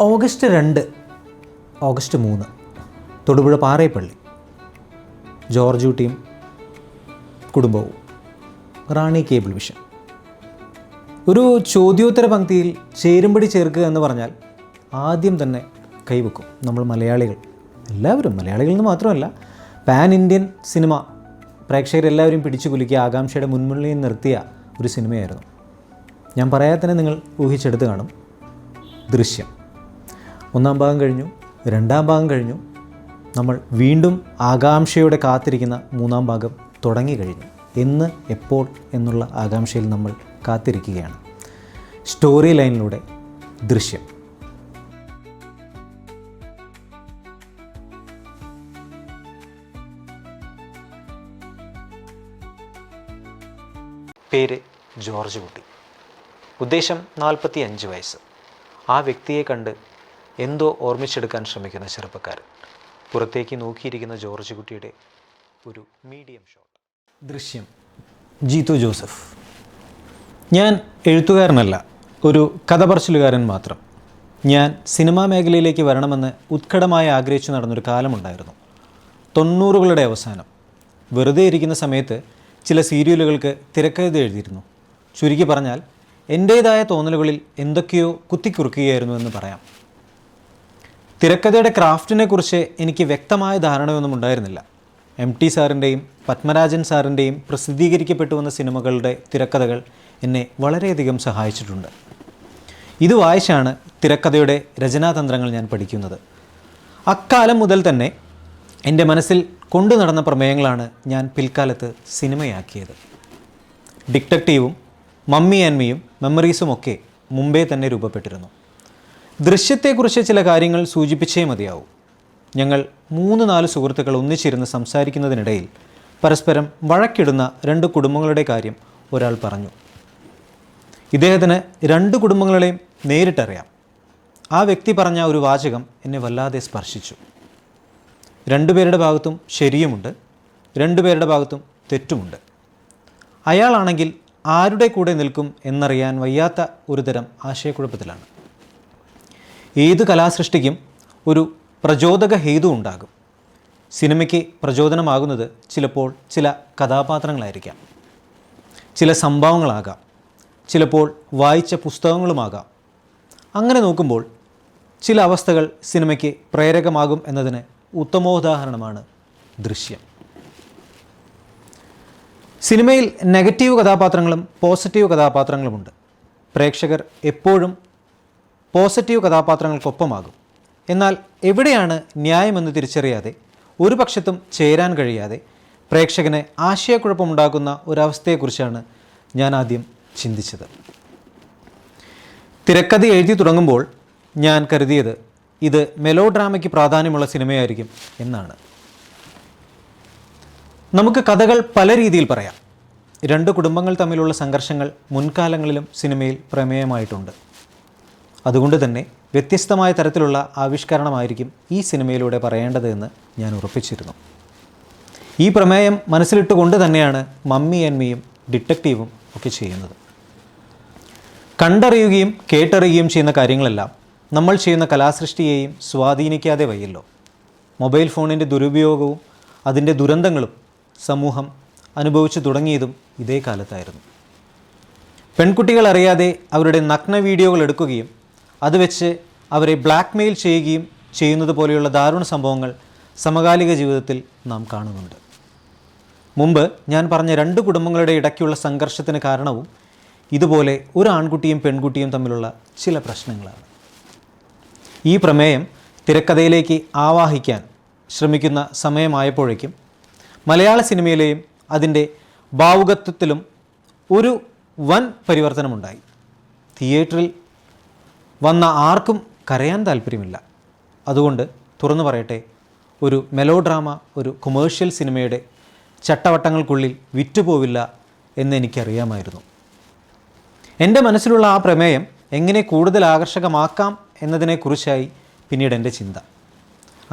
August 2, August 3 Thodupuzha Parepally. George കുട്ടിയും കുടുംബവും, റാണി cable vision. ഒരു ചോദ്യോത്തര പങ്ക്തിയിൽ ചേരുംപടി ചേർക്കുക എന്ന് പറഞ്ഞാൽ ആദ്യം തന്നെ കൈവെക്കും നമ്മൾ മലയാളികൾ. എല്ലാവരും, മലയാളികൾ എന്ന് മാത്രമല്ല, പാൻ ഇന്ത്യൻ സിനിമ പ്രേക്ഷകരെല്ലാവരും പിടിച്ചു കുലുക്കിയ, ആകാംക്ഷയുടെ മുൻമുള്ളിൽ നിർത്തിയ ഒരു സിനിമയായിരുന്നു. ഞാൻ പറയാതെ തന്നെ നിങ്ങൾ ഊഹിച്ചെടുത്ത് കാണും. ദൃശ്യം. 1-ാം ഭാഗം കഴിഞ്ഞു, 2-ാം ഭാഗം കഴിഞ്ഞു. നമ്മൾ വീണ്ടും ആകാംക്ഷയോടെ കാത്തിരിക്കുന്ന 3-ാം ഭാഗം തുടങ്ങിക്കഴിഞ്ഞു. എന്ന്, എപ്പോൾ എന്നുള്ള ആകാംക്ഷയിൽ നമ്മൾ കാത്തിരിക്കുകയാണ്. സ്റ്റോറി ലൈനിലൂടെ ദൃശ്യം. പേര് ജോർജ് കുട്ടി. ഉദ്ദേശം 45 വയസ്സ്. ആ വ്യക്തിയെ കണ്ട് എന്തോ ഓർമ്മിച്ചെടുക്കാൻ ശ്രമിക്കുന്ന ചെറുപ്പക്കാരൻ. പുറത്തേക്ക് നോക്കിയിരിക്കുന്ന ജോർജ് കുട്ടിയുടെ ഒരു മീഡിയം ഷോട്ട്. ദൃശ്യം. ജീത്തു ജോസഫ്. ഞാൻ എഴുത്തുകാരനല്ല, ഒരു കഥ പറച്ചിലുകാരൻ മാത്രം. ഞാൻ സിനിമാ മേഖലയിലേക്ക് വരണമെന്ന് ഉത്കടമായി ആഗ്രഹിച്ചു നടന്നൊരു കാലമുണ്ടായിരുന്നു. 90കളുടെ അവസാനം. വെറുതെ ഇരിക്കുന്ന സമയത്ത് ചില സീരിയലുകൾക്ക് തിരക്കഥ എഴുതിയിരുന്നു. ചുരുക്കി പറഞ്ഞാൽ എൻ്റേതായ തോന്നലുകളിൽ എന്തൊക്കെയോ കുത്തിക്കുറുക്കുകയായിരുന്നു എന്ന് പറയാം. തിരക്കഥയുടെ ക്രാഫ്റ്റിനെക്കുറിച്ച് എനിക്ക് വ്യക്തമായ ധാരണയൊന്നും ഉണ്ടായിരുന്നില്ല. MT സാറിൻ്റെയും പത്മരാജൻ സാറിൻ്റെയും പ്രസിദ്ധീകരിക്കപ്പെട്ടു വന്ന സിനിമകളുടെ തിരക്കഥകൾ എന്നെ വളരെയധികം സഹായിച്ചിട്ടുണ്ട്. ഇത് വായിച്ചാണ് തിരക്കഥയുടെ രചനാതന്ത്രങ്ങൾ ഞാൻ പഠിക്കുന്നത്. അക്കാലം മുതൽ തന്നെ എൻ്റെ മനസ്സിൽ കൊണ്ടു നടന്ന പ്രമേയങ്ങളാണ് ഞാൻ പിൽക്കാലത്ത് സിനിമയാക്കിയത്. ഡിറ്റക്റ്റീവും മമ്മി ആൻഡ് മീയും മെമ്മറീസുമൊക്കെ മുമ്പേ തന്നെ രൂപപ്പെട്ടിരുന്നു. ദൃശ്യത്തെക്കുറിച്ച് ചില കാര്യങ്ങൾ സൂചിപ്പിച്ചേ മതിയാവും. ഞങ്ങൾ 3-4 സുഹൃത്തുക്കൾ ഒന്നിച്ചിരുന്ന് സംസാരിക്കുന്നതിനിടയിൽ പരസ്പരം വഴക്കിടുന്ന 2 കുടുംബങ്ങളുടെ കാര്യം ഒരാൾ പറഞ്ഞു. ഇദ്ദേഹത്തിന് 2 കുടുംബങ്ങളെയും നേരിട്ടറിയാം. ആ വ്യക്തി പറഞ്ഞ ഒരു വാചകം എന്നെ വല്ലാതെ സ്പർശിച്ചു. 2 പേരുടെ ഭാഗത്തും ശരിയുമുണ്ട്, 2 പേരുടെ ഭാഗത്തും തെറ്റുമുണ്ട്. അയാളാണെങ്കിൽ ആരുടെ കൂടെ നിൽക്കും എന്നറിയാൻ വയ്യാത്ത ഒരു തരം ആശയക്കുഴപ്പത്തിലാണ്. ഏത് കലാസൃഷ്ടിക്കും ഒരു പ്രചോദക ഹേതു ഉണ്ടാകും. സിനിമയ്ക്ക് പ്രചോദനമാകുന്നത് ചിലപ്പോൾ ചില കഥാപാത്രങ്ങളായിരിക്കാം, ചില സംഭവങ്ങളാകാം, ചിലപ്പോൾ വായിച്ച പുസ്തകങ്ങളുമാകാം. അങ്ങനെ നോക്കുമ്പോൾ ചില അവസ്ഥകൾ സിനിമയ്ക്ക് പ്രേരകമാകും എന്നതിന് ഉത്തമോദാഹരണമാണ് ദൃശ്യം. സിനിമയിൽ നെഗറ്റീവ് കഥാപാത്രങ്ങളും പോസിറ്റീവ് കഥാപാത്രങ്ങളുമുണ്ട്. പ്രേക്ഷകർ എപ്പോഴും പോസിറ്റീവ് കഥാപാത്രങ്ങൾക്കൊപ്പമാകും. എന്നാൽ എവിടെയാണ് ന്യായമെന്ന് തിരിച്ചറിയാതെ, ഒരു പക്ഷത്തും ചേരാൻ കഴിയാതെ പ്രേക്ഷകന് ആശയക്കുഴപ്പമുണ്ടാക്കുന്ന ഒരവസ്ഥയെക്കുറിച്ചാണ് ഞാൻ ആദ്യം ചിന്തിച്ചത്. തിരക്കഥ എഴുതി തുടങ്ങുമ്പോൾ ഞാൻ കരുതിയത് ഇത് മെലോ ഡ്രാമയ്ക്ക് പ്രാധാന്യമുള്ള സിനിമയായിരിക്കും എന്നാണ്. നമുക്ക് കഥകൾ പല രീതിയിൽ പറയാം. 2 കുടുംബങ്ങൾ തമ്മിലുള്ള സംഘർഷങ്ങൾ മുൻകാലങ്ങളിലും സിനിമയിൽ പ്രമേയമായിട്ടുണ്ട്. അതുകൊണ്ട് തന്നെ വ്യത്യസ്തമായ തരത്തിലുള്ള ആവിഷ്കരണമായിരിക്കും ഈ സിനിമയിലൂടെ പറയേണ്ടത് എന്ന് ഞാൻ ഉറപ്പിച്ചിരുന്നു. ഈ പ്രമേയം മനസ്സിലിട്ടുകൊണ്ട് തന്നെയാണ് മമ്മി ആൻഡ് മീയും ഡിറ്റക്റ്റീവും ഒക്കെ ചെയ്യുന്നത്. കണ്ടറിയുകയും കേട്ടറിയുകയും ചെയ്യുന്ന കാര്യങ്ങളെല്ലാം നമ്മൾ ചെയ്യുന്ന കലാസൃഷ്ടിയെയും സ്വാധീനിക്കാതെ വയ്യല്ലോ. മൊബൈൽ ഫോണിൻ്റെ ദുരുപയോഗവും അതിൻ്റെ ദുരന്തങ്ങളും സമൂഹം അനുഭവിച്ചു തുടങ്ങിയതും ഇതേ കാലത്തായിരുന്നു. പെൺകുട്ടികൾ അറിയാതെ അവരുടെ നഗ്ന വീഡിയോകൾ എടുക്കുകയും അത് വെച്ച് അവരെ ബ്ലാക്ക് മെയിൽ ചെയ്യുകയും ചെയ്യുന്നത് പോലെയുള്ള ദാരുണ സംഭവങ്ങൾ സമകാലിക ജീവിതത്തിൽ നാം കാണുന്നുണ്ട്. മുമ്പ് ഞാൻ പറഞ്ഞ 2 കുടുംബങ്ങളുടെ ഇടയ്ക്കുള്ള സംഘർഷത്തിന് കാരണവും ഇതുപോലെ ഒരു ആൺകുട്ടിയും പെൺകുട്ടിയും തമ്മിലുള്ള ചില പ്രശ്നങ്ങളാണ്. ഈ പ്രമേയം തിരക്കഥയിലേക്ക് ആവാഹിക്കാൻ ശ്രമിക്കുന്ന സമയമായപ്പോഴേക്കും മലയാള സിനിമയിലെയും അതിൻ്റെ ഭാവുകത്വത്തിലും ഒരു വൻ പരിവർത്തനമുണ്ടായി. തിയേറ്ററിൽ വന്ന ആർക്കും കരയാൻ താല്പര്യമില്ല. അതുകൊണ്ട് തുറന്നു പറയട്ടെ, ഒരു മെലോ ഡ്രാമ ഒരു കൊമേഴ്ഷ്യൽ സിനിമയുടെ ചട്ടവട്ടങ്ങൾക്കുള്ളിൽ വിറ്റുപോവില്ല എന്നെനിക്കറിയാമായിരുന്നു. എൻ്റെ മനസ്സിലുള്ള ആ പ്രമേയം എങ്ങനെ കൂടുതൽ ആകർഷകമാക്കാം എന്നതിനെക്കുറിച്ചായി പിന്നീട് എൻ്റെ ചിന്ത.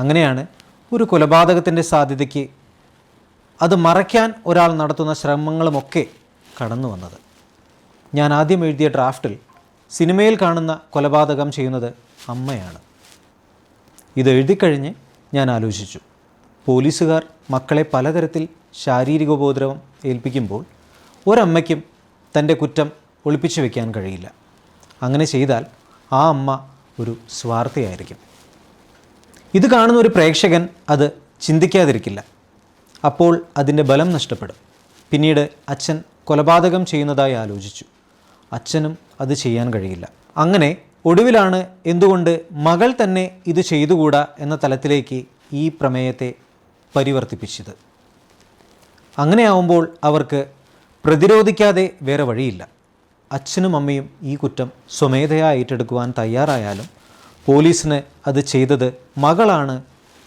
അങ്ങനെയാണ് ഒരു കൊലപാതകത്തിൻ്റെ സാധ്യതയ്ക്ക് അത് മറയ്ക്കാൻ ഒരാൾ നടത്തുന്ന ശ്രമങ്ങളുമൊക്കെ കടന്നു വന്നത്. ഞാൻ ആദ്യം എഴുതിയ ഡ്രാഫ്റ്റിൽ സിനിമയിൽ കാണുന്ന കൊലപാതകം ചെയ്യുന്നത് അമ്മയാണ്. ഇതെഴുതിക്കഴിഞ്ഞ് ഞാൻ ആലോചിച്ചു, പോലീസുകാർ മക്കളെ പലതരത്തിൽ ശാരീരികോപദ്രവം ഏൽപ്പിക്കുമ്പോൾ ഒരമ്മയ്ക്കും തൻ്റെ കുറ്റം ഒളിപ്പിച്ചു വയ്ക്കാൻ കഴിയില്ല. അങ്ങനെ ചെയ്താൽ ആ അമ്മ ഒരു സ്വാർത്ഥയായിരിക്കും. ഇത് കാണുന്ന ഒരു പ്രേക്ഷകൻ അത് ചിന്തിക്കാതിരിക്കില്ല. അപ്പോൾ അതിൻ്റെ ബലം നഷ്ടപ്പെടും. പിന്നീട് അച്ഛൻ കൊലപാതകം ചെയ്യുന്നതായി ആലോചിച്ചു. അച്ഛനും അത് ചെയ്യാൻ കഴിയില്ല. അങ്ങനെ ഒടുവിലാണ് എന്തുകൊണ്ട് മകൾ തന്നെ ഇത് ചെയ്തുകൂടാ എന്ന തലത്തിലേക്ക് ഈ പ്രമേയത്തെ പരിവർത്തിപ്പിച്ചത്. അങ്ങനെയാവുമ്പോൾ അവർക്ക് പ്രതിരോധിക്കാതെ വേറെ വഴിയില്ല. അച്ഛനും അമ്മയും ഈ കുറ്റം സ്വമേധയാ ഏറ്റെടുക്കുവാൻ തയ്യാറായാലും പോലീസിന് അത് ചെയ്തത് മകളാണ്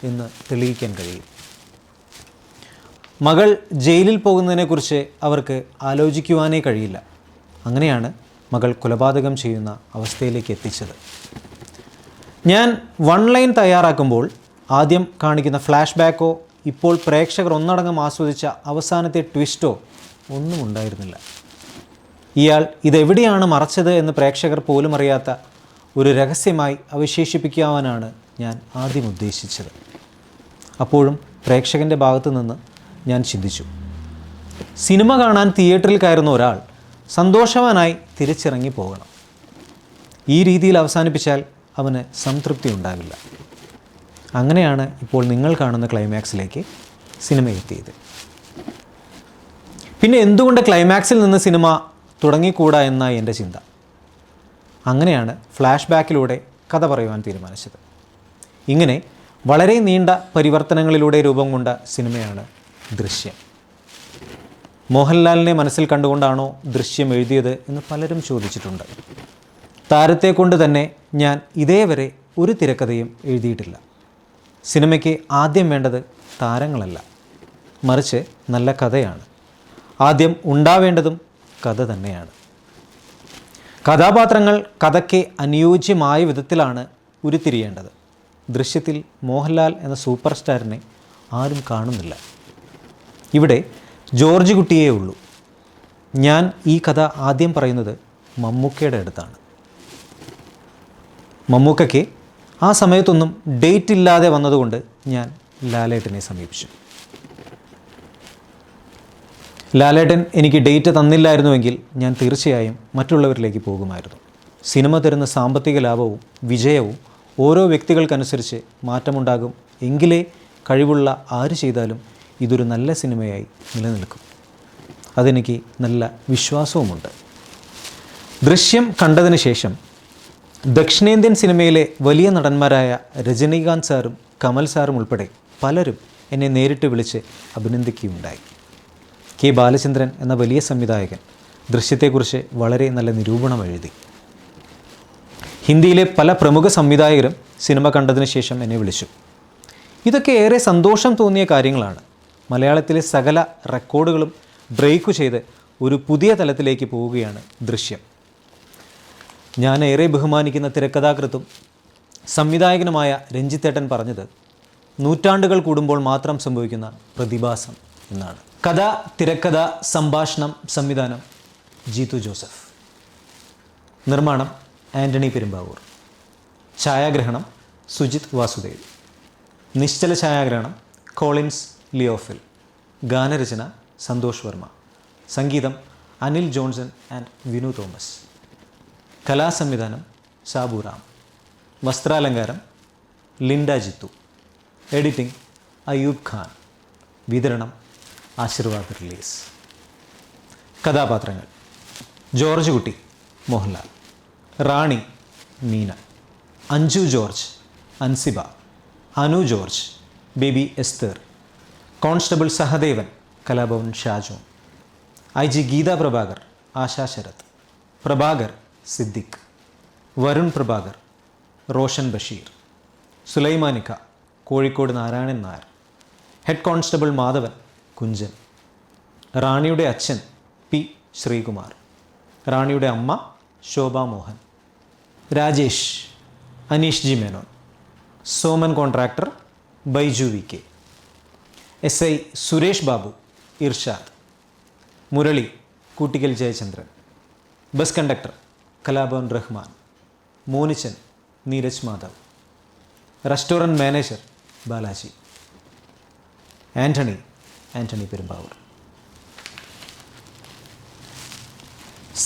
എന്ന് തെളിയിക്കാൻ കഴിയും. മകൾ ജയിലിൽ പോകുന്നതിനെക്കുറിച്ച് അവർക്ക് ആലോചിക്കുവാനേ കഴിയില്ല. അങ്ങനെയാണ് മകൾ കൊലപാതകം ചെയ്യുന്ന അവസ്ഥയിലേക്ക് എത്തിച്ചത്. ഞാൻ വൺ ലൈൻ തയ്യാറാക്കുമ്പോൾ ആദ്യം കാണിക്കുന്ന ഫ്ലാഷ് ബാക്കോ ഇപ്പോൾ പ്രേക്ഷകർ ഒന്നടങ്കം ആസ്വദിച്ച അവസാനത്തെ ട്വിസ്റ്റോ ഒന്നും ഉണ്ടായിരുന്നില്ല. ഇയാൾ ഇതെവിടെയാണ് മറച്ചത് എന്ന് പ്രേക്ഷകർ പോലും അറിയാത്ത ഒരു രഹസ്യമായി അവശേഷിപ്പിക്കാനാണ് ഞാൻ ആദ്യം ഉദ്ദേശിച്ചത്. അപ്പോഴും പ്രേക്ഷകൻ്റെ ഭാഗത്തു നിന്ന് ഞാൻ ചിന്തിച്ചു, സിനിമ കാണാൻ തിയേറ്ററിൽ കയറുന്ന ഒരാൾ സന്തോഷവാനായി തിരിച്ചിറങ്ങി പോകണം. ഈ രീതിയിൽ അവസാനിപ്പിച്ചാൽ അവന് സംതൃപ്തി ഉണ്ടാവില്ല. അങ്ങനെയാണ് ഇപ്പോൾ നിങ്ങൾ കാണുന്ന ക്ലൈമാക്സിലേക്ക് സിനിമ എത്തിയത്. പിന്നെ എന്തുകൊണ്ട് ക്ലൈമാക്സിൽ നിന്ന് സിനിമ തുടങ്ങിക്കൂടാ എന്നായി എൻ്റെ ചിന്ത. അങ്ങനെയാണ് ഫ്ലാഷ് ബാക്കിലൂടെ കഥ പറയുവാൻ തീരുമാനിച്ചത്. ഇങ്ങനെ വളരെ നീണ്ട പരിവർത്തനങ്ങളിലൂടെ രൂപം കൊണ്ട സിനിമയാണ് ദൃശ്യം. മോഹൻലാലിനെ മനസ്സിൽ കണ്ടുകൊണ്ടാണോ ദൃശ്യം എഴുതിയത് എന്ന് പലരും ചോദിച്ചിട്ടുണ്ട്. താരത്തെ കൊണ്ട് തന്നെ ഞാൻ ഇതേവരെ ഒരു തിരക്കഥയും എഴുതിയിട്ടില്ല. സിനിമയ്ക്ക് ആദ്യം വേണ്ടത് താരങ്ങളല്ല, മറിച്ച് നല്ല കഥയാണ്. ആദ്യം ഉണ്ടാവേണ്ടതും കഥ തന്നെയാണ്. കഥാപാത്രങ്ങൾ കഥയ്ക്ക് അനുയോജ്യമായ വിധത്തിലാണ് ഉരുത്തിരിയേണ്ടത്. ദൃശ്യത്തിൽ മോഹൻലാൽ എന്ന സൂപ്പർ സ്റ്റാറിനെ ആരും കാണുന്നില്ല. ഇവിടെ ജോർജ് കുട്ടിയേ ഉള്ളൂ. ഞാൻ ഈ കഥ ആദ്യം പറയുന്നത് മമ്മൂക്കയുടെ അടുത്താണ്. മമ്മൂക്കയ്ക്ക് ആ സമയത്തൊന്നും ഡേറ്റ് ഇല്ലാതെ വന്നതുകൊണ്ട് ഞാൻ ലാലേട്ടനെ സമീപിച്ചു. ലാലേട്ടൻ എനിക്ക് ഡേറ്റ് തന്നില്ലായിരുന്നുവെങ്കിൽ ഞാൻ തീർച്ചയായും മറ്റുള്ളവരിലേക്ക് പോകുമായിരുന്നു. സിനിമ തരുന്ന സാമ്പത്തിക ലാഭവും വിജയവും ഓരോ വ്യക്തികൾക്കനുസരിച്ച് മാറ്റമുണ്ടാകും. എങ്കിലേ കഴിവുള്ള ആര് ചെയ്താലും ഇതൊരു നല്ല സിനിമയായി നിലനിൽക്കും. അതെനിക്ക് നല്ല വിശ്വാസവുമുണ്ട്. ദൃശ്യം കണ്ടതിന് ശേഷം ദക്ഷിണേന്ത്യൻ സിനിമയിലെ വലിയ നടന്മാരായ രജനീകാന്ത് സാറും കമൽ സാറും ഉൾപ്പെടെ പലരും എന്നെ നേരിട്ട് വിളിച്ച് അഭിനന്ദിക്കുകയുണ്ടായി. കെ ബാലചന്ദ്രൻ എന്ന വലിയ സംവിധായകൻ ദൃശ്യത്തെക്കുറിച്ച് വളരെ നല്ല നിരൂപണം എഴുതി. ഹിന്ദിയിലെ പല പ്രമുഖ സംവിധായകരും സിനിമ കണ്ടതിന് ശേഷം എന്നെ വിളിച്ചു. ഇതൊക്കെ ഏറെ സന്തോഷം തോന്നിയ കാര്യങ്ങളാണ്. മലയാളത്തിലെ സകല റെക്കോർഡുകളും ബ്രേക്ക് ചെയ്ത് ഒരു പുതിയ തലത്തിലേക്ക് പോവുകയാണ് ദൃശ്യം. ഞാൻ ഏറെ ബഹുമാനിക്കുന്ന തിരക്കഥാകൃത്തും സംവിധായകനുമായ രഞ്ജിത്തേട്ടൻ പറഞ്ഞത് നൂറ്റാണ്ടുകൾ കൂടുമ്പോൾ മാത്രം സംഭവിക്കുന്ന പ്രതിഭാസം എന്നാണ്. കഥ, തിരക്കഥ, സംഭാഷണം, സംവിധാനം ജീത്തു ജോസഫ്. നിർമ്മാണം ആൻ്റണി പെരുമ്പാവൂർ. ഛായാഗ്രഹണം സുജിത് വാസുദേവ്. നിശ്ചല ഛായാഗ്രഹണം കോളിൻസ് ലിയോഫിൽ. ഗാനരചന സന്തോഷ് വർമ്മ. സംഗീതം Anil Johnson and Vinu Thomas. കലാസംവിധാനം സാബുറാം. വസ്ത്രാലങ്കാരം ലിൻഡ ജിത്തു. എഡിറ്റിംഗ് അയൂബ് ഖാൻ. വിതരണം ആശീർവാദ് റിലീസ്. കഥാപാത്രങ്ങൾ: Georgekutty Mohanlal, Rani Meena, Anju George Ansiba, Anu George baby Esther, constable Sahadevan Kalabhavan Shajon, IG Geetha Prabhakar Asha Sarath, Prabhakar Siddique, Varun Prabhakar Roshan Basheer, സുലൈമാനിക്ക കോഴിക്കോട് നാരായണൻ നായർ, ഹെഡ് കോൺസ്റ്റബിൾ മാധവൻ കുഞ്ചൻ, റാണിയുടെ അച്ഛൻ പി ശ്രീകുമാർ, റാണിയുടെ അമ്മ Shobha Mohan, Rajesh Aneesh G Menon, Soman contractor Baiju V K, SI Suresh Babu Irshad, Murali Koottickal Jayachandran, bus conductor Kalabhavan Rahman, Monichan Neeraj Madhav. Restaurant manager Balaji. Antony Perumbavoor.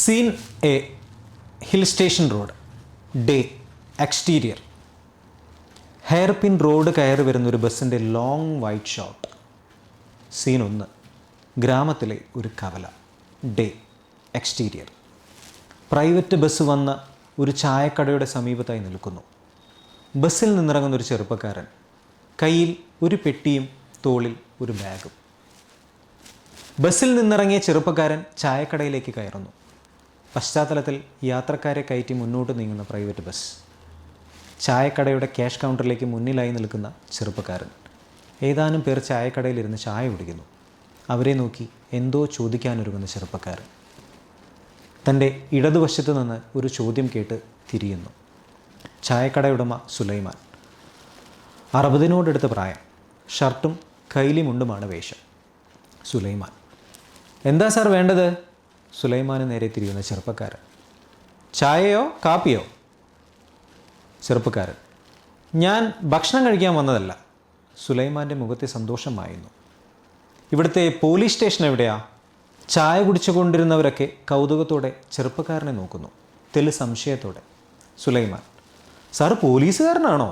Scene A, hill station road, day, exterior. Hairpin road കയറി വരുന്നൊരു ബസ്സിൻ്റെ ലോങ് വൈറ്റ് ഷോട്ട്. സീൻ 1, ഗ്രാമത്തിലെ ഒരു കവല, ഡേ, എക്സ്റ്റീരിയർ. പ്രൈവറ്റ് ബസ് വന്ന ഒരു ചായക്കടയുടെ സമീപത്തായി നിൽക്കുന്നു. ബസ്സിൽ നിന്നിറങ്ങുന്നൊരു ചെറുപ്പക്കാരൻ, കയ്യിൽ ഒരു പെട്ടിയും തോളിൽ ഒരു ബാഗും. ബസ്സിൽ നിന്നിറങ്ങിയ ചെറുപ്പക്കാരൻ ചായക്കടയിലേക്ക് കയറുന്നു. പശ്ചാത്തലത്തിൽ യാത്രക്കാരെ കയറ്റി മുന്നോട്ട് നീങ്ങുന്ന പ്രൈവറ്റ് ബസ്. ചായക്കടയുടെ ക്യാഷ് കൗണ്ടറിലേക്ക് മുന്നിലായി നിൽക്കുന്ന ചെറുപ്പക്കാരൻ. ഏതാനും പേർ ചായക്കടയിലിരുന്ന് ചായ കുടിക്കുന്നു. അവരെ നോക്കി എന്തോ ചോദിക്കാനൊരുങ്ങുന്ന ചെറുപ്പക്കാരൻ തൻ്റെ ഇടതുവശത്ത് നിന്ന് ഒരു ചോദ്യം കേട്ട് തിരിയുന്നു. ചായക്കടയുടമ സുലൈമാൻ. 60 പ്രായം, ഷർട്ടും കൈലിമുണ്ടുമാണ് വേഷം. സുലൈമാൻ: എന്താ സാർ വേണ്ടത്? സുലൈമാന് നേരെ തിരിയുന്ന ചെറുപ്പക്കാരൻ: ചായയോ കാപ്പിയോ? ചെറുപ്പക്കാരൻ: ഞാൻ ഭക്ഷണം കഴിക്കാൻ വന്നതല്ല. സുലൈമാൻ്റെ മുഖത്തെ സന്തോഷമായിരുന്നു. ഇവിടുത്തെ പോലീസ് സ്റ്റേഷൻ എവിടെയാ? ചായ കുടിച്ചുകൊണ്ടിരുന്നവരൊക്കെ കൗതുകത്തോടെ ചെറുപ്പക്കാരനെ നോക്കുന്നു, തെളി സംശയത്തോടെ. സുലൈമാൻ: സാർ പോലീസുകാരനാണോ?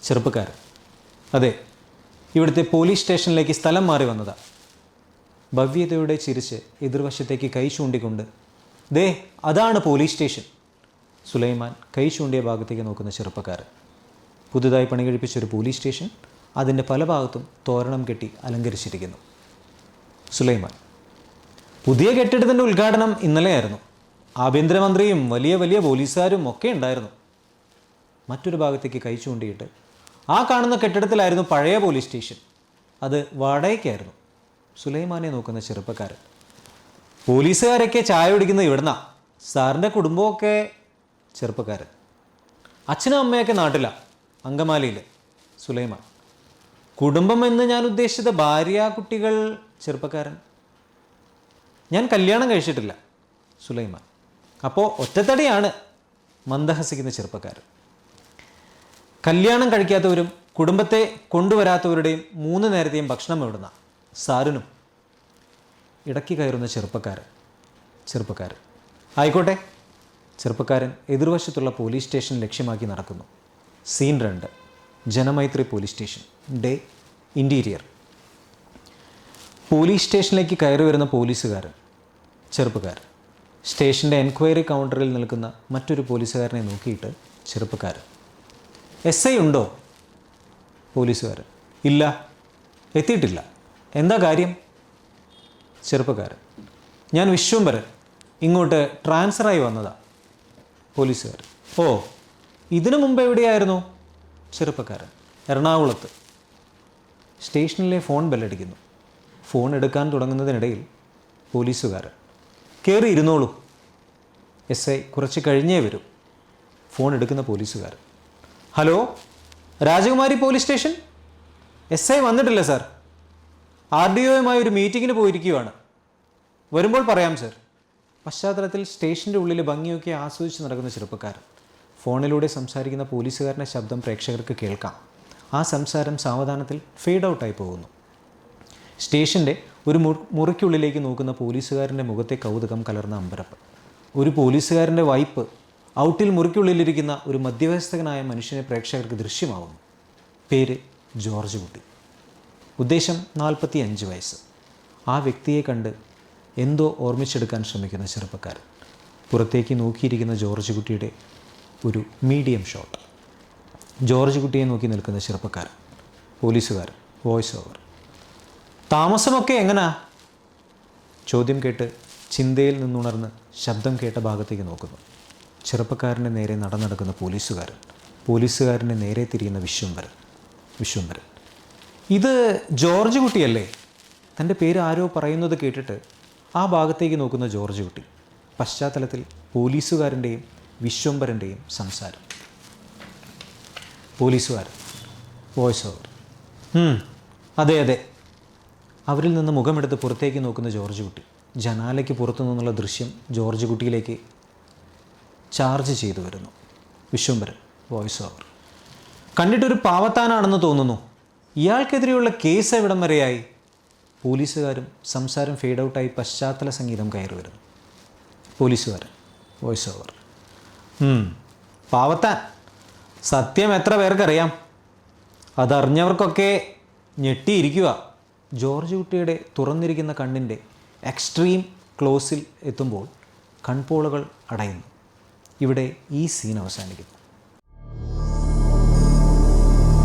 ചെറുപ്പക്കാരൻ: അതെ, ഇവിടുത്തെ പോലീസ് സ്റ്റേഷനിലേക്ക് സ്ഥലം മാറി വന്നതാ. ഭവ്യതയോടെ ചിരിച്ച് എതിർവശത്തേക്ക് കൈ ചൂണ്ടിക്കൊണ്ട്: ദേ അതാണ് പോലീസ് സ്റ്റേഷൻ. സുലൈമാൻ കൈ ചൂണ്ടിയ ഭാഗത്തേക്ക് നോക്കുന്ന ചെറുപ്പക്കാരൻ. പുതുതായി പണി കഴിപ്പിച്ചൊരു പോലീസ് സ്റ്റേഷൻ, അതിൻ്റെ പല ഭാഗത്തും തോരണം കെട്ടി അലങ്കരിച്ചിരിക്കുന്നു. സുലൈമാൻ: പുതിയ കെട്ടിടത്തിൻ്റെ ഉദ്ഘാടനം ഇന്നലെയായിരുന്നു. ആഭ്യന്തരമന്ത്രിയും വലിയ വലിയ പോലീസുകാരും ഒക്കെ ഉണ്ടായിരുന്നു. മറ്റൊരു ഭാഗത്തേക്ക് കൈ ചൂണ്ടിയിട്ട്: ആ കാണുന്ന കെട്ടിടത്തിലായിരുന്നു പഴയ പോലീസ് സ്റ്റേഷൻ, അത് വാടകയ്ക്കായിരുന്നു. സുലൈമാനെ നോക്കുന്ന ചെറുപ്പക്കാരൻ: പോലീസുകാരൊക്കെ ചായ കുടിക്കുന്നത് ഇവിടുന്നാ. സാറിൻ്റെ കുടുംബമൊക്കെ? ചെറുപ്പക്കാരൻ: അച്ഛനും അമ്മയൊക്കെ നാട്ടിലാണ്, അങ്കമാലിയിൽ. സുലൈമാൻ: കുടുംബം എന്ന് ഞാൻ ഉദ്ദേശിച്ചത് ഭാര്യ, കുട്ടികൾ? ചെറുപ്പക്കാരൻ: ഞാൻ കല്യാണം കഴിച്ചിട്ടില്ല. സുലൈമാൻ: അപ്പോൾ ഒറ്റത്തടിയാണ്. മന്ദഹസിക്കുന്ന ചെറുപ്പക്കാരൻ: കല്യാണം കഴിക്കാത്തവരും കുടുംബത്തെ കൊണ്ടുവരാത്തവരുടെയും 3 നേരത്തെയും ഭക്ഷണം എവിടുന്ന? സാറിനും. ഇടയ്ക്ക് കയറുന്ന ചെറുപ്പക്കാരൻ: ആയിക്കോട്ടെ. ചെറുപ്പക്കാരൻ എതിർവശത്തുള്ള പോലീസ് സ്റ്റേഷൻ ലക്ഷ്യമാക്കി നടക്കുന്നു. Scene 2, Janamaithri police station, day, interior. Police സ്റ്റേഷനിലേക്ക് കയറി വരുന്ന പോലീസുകാരൻ. ചെറുപ്പക്കാരൻ. സ്റ്റേഷൻ്റെ എൻക്വയറി കൗണ്ടറിൽ നിൽക്കുന്ന മറ്റൊരു പോലീസുകാരനെ നോക്കിയിട്ട് ചെറുപ്പക്കാരൻ: SI ഉണ്ടോ? പോലീസുകാരൻ: ഇല്ല, എത്തിയിട്ടില്ല. എന്താ കാര്യം? ചെറുപ്പക്കാരൻ: ഞാൻ വിശ്വംഭരൻ, ഇങ്ങോട്ട് ട്രാൻസ്ഫറായി വന്നതാ. പോലീസുകാരൻ: ഓ, ഇതിനു മുമ്പ് എവിടെയായിരുന്നു? ചെറുപ്പക്കാരൻ: എറണാകുളത്ത്. സ്റ്റേഷനിലെ ഫോൺ ബെല്ലടിക്കുന്നു. ഫോൺ എടുക്കാൻ തുടങ്ങുന്നതിനിടയിൽ പോലീസുകാരൻ: കയറി ഇരുന്നോളൂ. SI കുറച്ച് കഴിഞ്ഞേ വരും. ഫോൺ എടുക്കുന്ന പോലീസുകാരൻ: ഹലോ, രാജകുമാരി പോലീസ് സ്റ്റേഷൻ? SI വന്നിട്ടില്ല സാർ. RDOയുമായി ഒരു മീറ്റിങ്ങിന് പോയിരിക്കുകയാണ്. വരുമ്പോൾ പറയാം സാർ. പശ്ചാത്തലത്തിൽ സ്റ്റേഷൻ്റെ ഉള്ളിൽ ഭംഗിയൊക്കെ ആസ്വദിച്ച് നടക്കുന്ന ചെറുപ്പക്കാരൻ. ഫോണിലൂടെ സംസാരിക്കുന്ന പോലീസുകാരൻ്റെ ശബ്ദം പ്രേക്ഷകർക്ക് കേൾക്കാം. ആ സംസാരം സാവധാനത്തിൽ ഫെയ്ഡ് ഔട്ടായി പോകുന്നു. സ്റ്റേഷൻ്റെ ഒരു മുറിക്കുള്ളിലേക്ക് നോക്കുന്ന പോലീസുകാരൻ്റെ മുഖത്തെ കൗതുകം കലർന്ന അമ്പരപ്പ്. ഒരു പോലീസുകാരൻ്റെ വൈപ്പ് ഔട്ടിൽ മുറിക്കുള്ളിലിരിക്കുന്ന ഒരു മധ്യവയസ്കനായ മനുഷ്യനെ പ്രേക്ഷകർക്ക് ദൃശ്യമാവുന്നു. പേര് ജോർജ് കുട്ടി. ഉദ്ദേശം 45 വയസ്സ്. ആ വ്യക്തിയെ കണ്ട് എന്തോ ഓർമ്മിച്ചെടുക്കാൻ ശ്രമിക്കുന്ന ചെറുപ്പക്കാരൻ. പുറത്തേക്ക് നോക്കിയിരിക്കുന്ന ജോർജ് കുട്ടിയുടെ ഒരു മീഡിയം ഷോട്ട്. ജോർജ് കുട്ടിയെ നോക്കി നിൽക്കുന്ന ചെറുപ്പക്കാരൻ. പോലീസുകാരൻ. വോയിസ് ഓവർ: താമസമൊക്കെ എങ്ങനാ? ചോദ്യം കേട്ട് ചിന്തയിൽ നിന്നുണർന്ന് ശബ്ദം കേട്ട ഭാഗത്തേക്ക് നോക്കുന്നു. ചെറുപ്പക്കാരൻ്റെ നേരെ നടക്കുന്ന പോലീസുകാരൻ. പോലീസുകാരൻ്റെ നേരെ തിരിയുന്ന വിശ്വംഭരൻ. ഇത് ജോർജ് കുട്ടിയല്ലേ? തൻ്റെ പേര് ആരോ പറയുന്നത് കേട്ടിട്ട് ആ ഭാഗത്തേക്ക് നോക്കുന്ന ജോർജ് കുട്ടി. പശ്ചാത്തലത്തിൽ പോലീസുകാരൻ്റെയും വിശ്വംഭരൻ്റെയും സംസാരം. പോലീസുകാരൻ. വോയിസ് ഓവർ: അതെ അതെ. അവരിൽ നിന്ന് മുഖമെടുത്ത് പുറത്തേക്ക് നോക്കുന്ന ജോർജ് കുട്ടി. ജനാലയ്ക്ക് പുറത്തു നിന്നുള്ള ദൃശ്യം ജോർജ് കുട്ടിയിലേക്ക് ചാർജ് ചെയ്തു വരുന്നു. Vishwambharan voice over. കണ്ടിട്ടൊരു പാവത്താനാണെന്ന് തോന്നുന്നു. ഇയാൾക്കെതിരെയുള്ള കേസ് എവിടം വരെയായി? പോലീസുകാരും സംസാരം ഫെയ്ഡ് ഔട്ടായി പശ്ചാത്തല സംഗീതം കയറി വരുന്നു. പോലീസുകാരൻ വോയിസ് ഓവർ. പാവത്താൻ, സത്യം എത്ര പേർക്കറിയാം? അതറിഞ്ഞവർക്കൊക്കെ ഞെട്ടിയിരിക്കുക. ജോർജ് കുട്ടിയുടെ തുറന്നിരിക്കുന്ന കണ്ണിൻ്റെ എക്സ്ട്രീം ക്ലോസിൽ എത്തുമ്പോൾ കൺപോളകൾ അടയുന്നു. ഇവിടെ ഈ സീൻ അവസാനിക്കുന്നു.